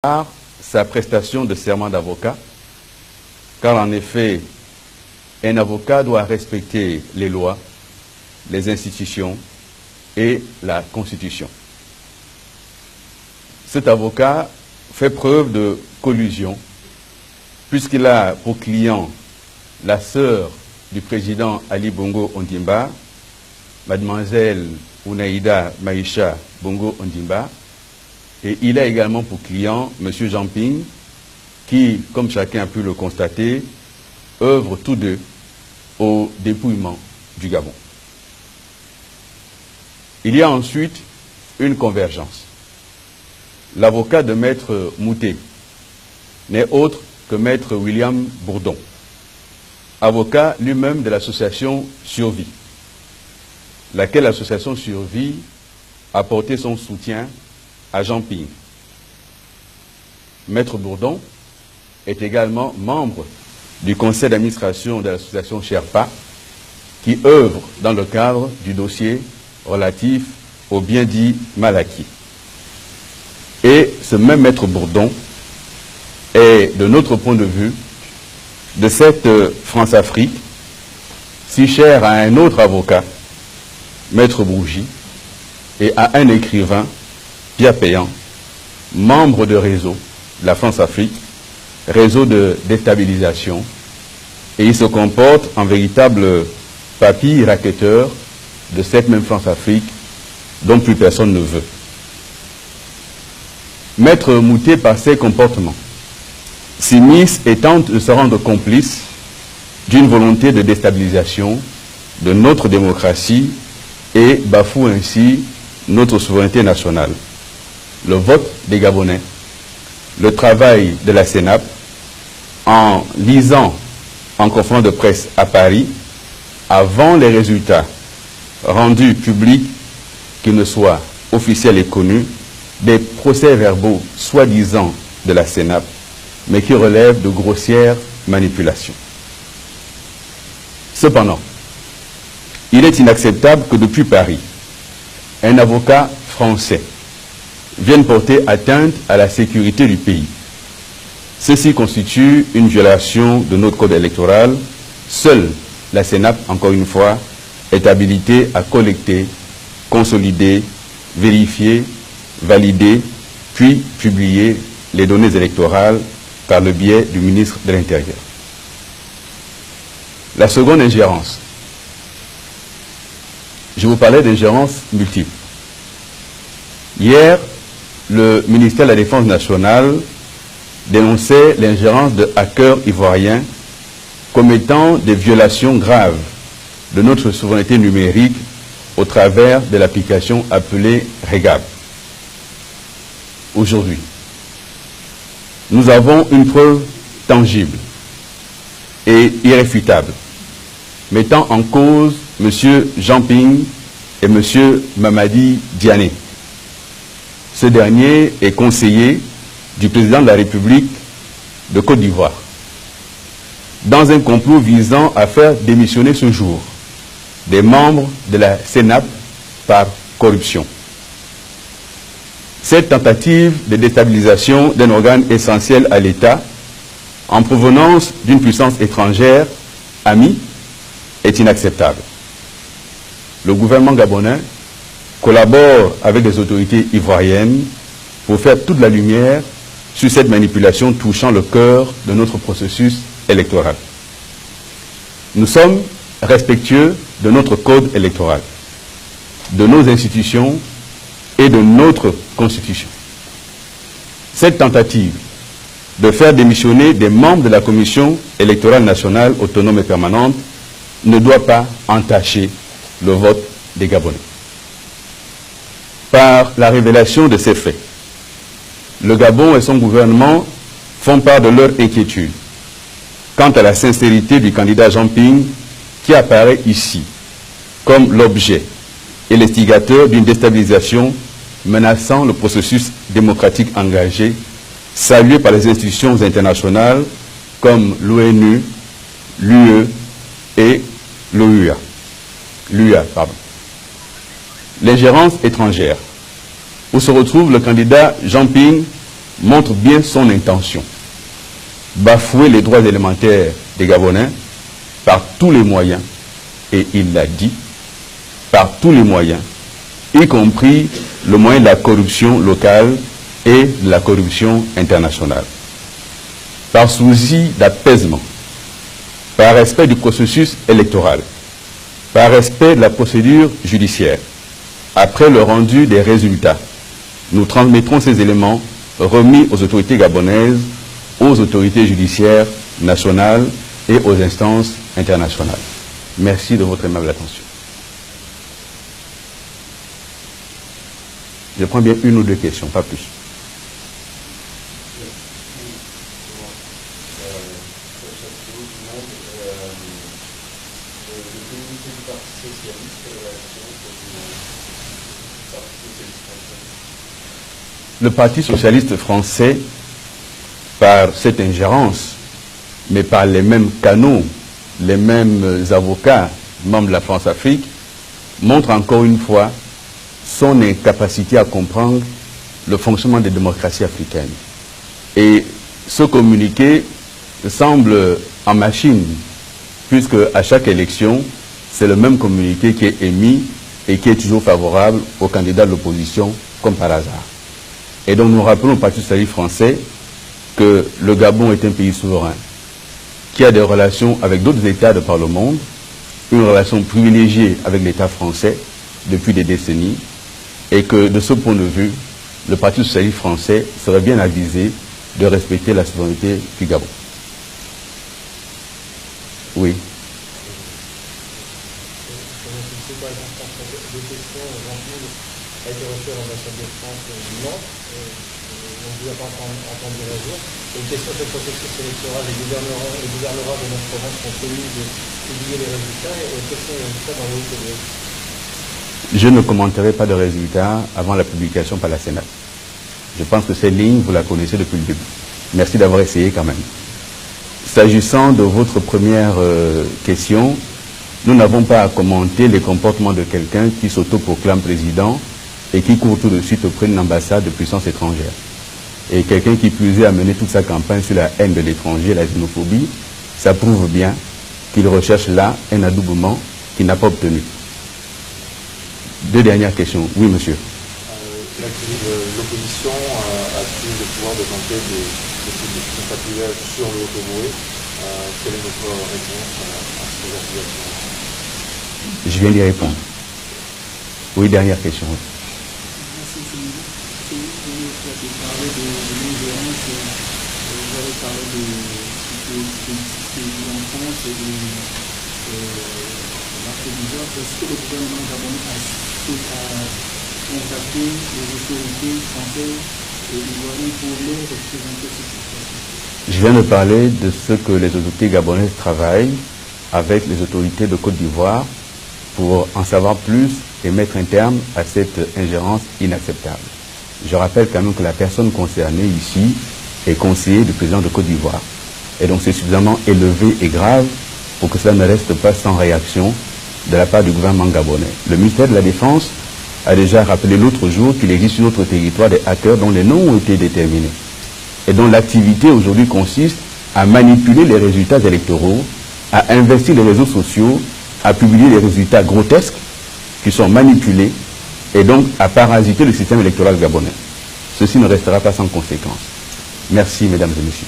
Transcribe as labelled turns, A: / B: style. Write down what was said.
A: sa prestation de serment d'avocat, car en effet, un avocat doit respecter les lois, les institutions et la Constitution. Cet avocat fait preuve de collusion, puisqu'il a pour client la sœur du président Ali Bongo Ondimba, mademoiselle Unaïda Maïcha Bongo Ondimba, et il a également pour client M. Jean Ping, qui, comme chacun a pu le constater, œuvrent tous deux au dépouillement du Gabon. Il y a ensuite une convergence. L'avocat de Maître Mouté n'est autre que Maître William Bourdon, avocat lui-même de l'association Survie, laquelle association Survie a porté son soutien à Jean Ping. Maître Bourdon est également membre du conseil d'administration de l'association Sherpa, qui œuvre dans le cadre du dossier relatif aux biens dits mal acquis. Et ce même Maître Bourdon est, de notre point de vue, de cette France-Afrique, si chère à un autre avocat, Maître Bougie, et à un écrivain, Pierre Péan, membre de réseau, la France-Afrique, réseau de déstabilisation, et il se comporte en véritable papy racketteur de cette même France-Afrique dont plus personne ne veut. Maître Mouté, par ses comportements, s'immisce et tente de se rendre complice d'une volonté de déstabilisation de notre démocratie et bafoue ainsi notre souveraineté nationale. Le vote des Gabonais, le travail de la CENAP, en lisant en conférence de presse à Paris, avant les résultats rendus publics, qu'ils ne soient officiels et connus, des procès-verbaux soi-disant de la CENAP, mais qui relèvent de grossières manipulations. Cependant, il est inacceptable que depuis Paris, un avocat français vienne porter atteinte à la sécurité du pays. Ceci constitue une violation de notre code électoral. Seule la CENAP, encore une fois, est habilitée à collecter, consolider, vérifier, valider, puis publier les données électorales par le biais du ministre de l'Intérieur. La seconde ingérence. Je vous parlais d'ingérence multiple. Hier, le ministère de la Défense nationale dénonçait l'ingérence de hackers ivoiriens commettant des violations graves de notre souveraineté numérique au travers de l'application appelée REGAB. Aujourd'hui, nous avons une preuve tangible et irréfutable mettant en cause M. Jean Ping et M. Mamadi Diané. Ce dernier est conseiller du président de la République de Côte d'Ivoire, dans un complot visant à faire démissionner ce jour des membres de la CENAP par corruption. Cette tentative de déstabilisation d'un organe essentiel à l'État, en provenance d'une puissance étrangère amie, est inacceptable. Le gouvernement gabonais collabore avec les autorités ivoiriennes pour faire toute la lumière sur cette manipulation touchant le cœur de notre processus électoral. Nous sommes respectueux de notre code électoral, de nos institutions et de notre Constitution. Cette tentative de faire démissionner des membres de la Commission électorale nationale autonome et permanente ne doit pas entacher le vote des Gabonais. Par la révélation de ces faits, le Gabon et son gouvernement font part de leur inquiétude quant à la sincérité du candidat Jean Ping, qui apparaît ici comme l'objet et l'instigateur d'une déstabilisation menaçant le processus démocratique engagé, salué par les institutions internationales comme l'ONU, l'UE et l'OUA. L'ingérence étrangère, où se retrouve le candidat Jean Ping, montre bien son intention. Bafouer les droits élémentaires des Gabonais par tous les moyens, et il l'a dit, par tous les moyens, y compris le moyen de la corruption locale et de la corruption internationale. Par souci d'apaisement, par respect du processus électoral, par respect de la procédure judiciaire, après le rendu des résultats, nous transmettrons ces éléments remis aux autorités gabonaises, aux autorités judiciaires nationales et aux instances internationales. Merci de votre aimable attention. Je prends bien une ou deux questions, pas plus. Le Parti socialiste français, par cette ingérence, mais par les mêmes canaux, les mêmes avocats, membres de la France-Afrique, montre encore une fois son incapacité à comprendre le fonctionnement des démocraties africaines. Et ce communiqué semble en machine, puisque à chaque élection, c'est le même communiqué qui est émis et qui est toujours favorable aux candidats de l'opposition, comme par hasard. Et donc nous rappelons au Parti socialiste français que le Gabon est un pays souverain, qui a des relations avec d'autres États de par le monde, une relation privilégiée avec l'État français depuis des décennies, et que de ce point de vue, le Parti socialiste français serait bien avisé de respecter la souveraineté du Gabon. Oui.
B: Une question sur le processus électoral, les gouvernements de notre province sont tenus de publier les résultats et quels sont les résultats dans le pays?
A: Je ne commenterai pas de résultats avant la publication par la Sénat. Je pense que cette ligne, vous la connaissez depuis le début. Merci d'avoir essayé quand même. S'agissant de votre première question, nous n'avons pas à commenter les comportements de quelqu'un qui s'autoproclame président et qui court tout de suite auprès d'une ambassade de puissance étrangère. Et quelqu'un qui plus est à mener toute sa campagne sur la haine de l'étranger, la xénophobie, ça prouve bien qu'il recherche là un adoubement qu'il n'a pas obtenu. Deux dernières questions. Oui, monsieur.
C: L'opposition a pris le pouvoir de tenter des patrouillages sur le Haut-Ogooué. Quelle est votre réponse à ces accusations?
A: Je viens d'y répondre. Oui, dernière question. Oui.
D: Est-ce que le gouvernement gabonais a contacté les autorités françaises et ivoiriennes pour les représenter cette situation?
A: Je viens de parler de ce que les autorités gabonaises travaillent avec les autorités de Côte d'Ivoire pour en savoir plus et mettre un terme à cette ingérence inacceptable. Je rappelle quand même que la personne concernée ici est conseiller du président de Côte d'Ivoire. Et donc c'est suffisamment élevé et grave pour que cela ne reste pas sans réaction de la part du gouvernement gabonais. Le ministère de la Défense a déjà rappelé l'autre jour qu'il existe sur notre territoire des hackers dont les noms ont été déterminés et dont l'activité aujourd'hui consiste à manipuler les résultats électoraux, à investir les réseaux sociaux, à publier des résultats grotesques qui sont manipulés et donc à parasiter le système électoral gabonais. Ceci ne restera pas sans conséquence. Merci, mesdames et messieurs.